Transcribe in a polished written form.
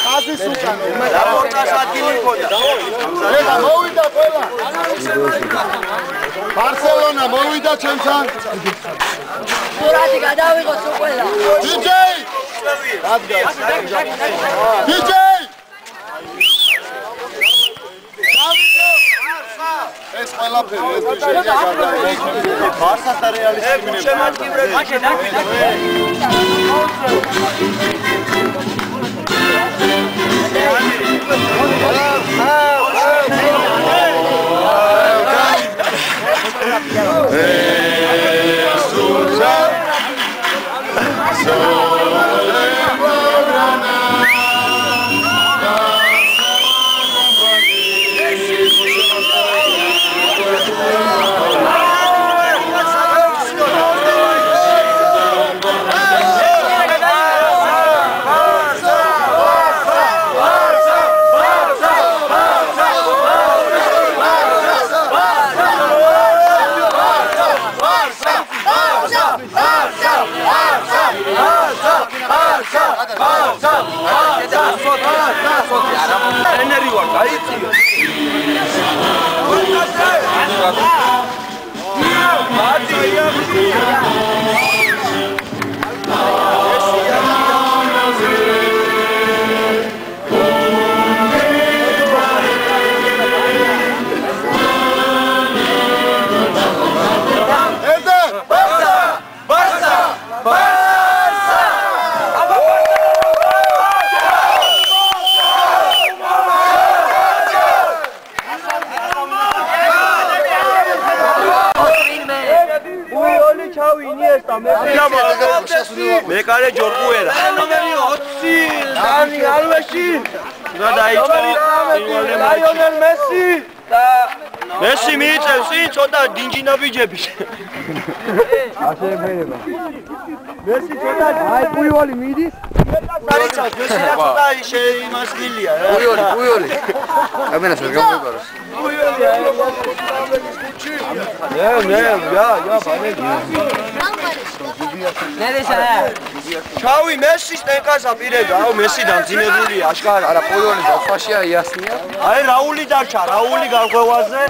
ხაზის უკან რაპორტას ადგილი მქონდა. ეხა მოვიდა ყველა. ბარსელონა მოვიდა ჩემთან. სურათი გადავიღოს ყველა. DJ! DJ! ეს ყველაფერი ეს შეგვიძლია ბარსას და რეალის ტიმებს შემატკივრები მეკარე ჯორკუერა ნომერი 20 დანი ალვეში და დაიწყო ლიონელ მესი და მესი მიიწევს ცოტა დინჯინაბიჯები ასე მეება მესი ცოტა აი პუიოლი მიდის დაიწყოს მესი და ცოტა იმას მილია პუიოლი ამენას ვერ გამოგაროს პუიოლი ჩავი მესის ტენკასა პირედა, აუ მესი დამძიმებულია, აშკარა. არა, პუიოლი დაცვაშია იასნია. აი რაული დარჩა, რაული გარღვევაზე.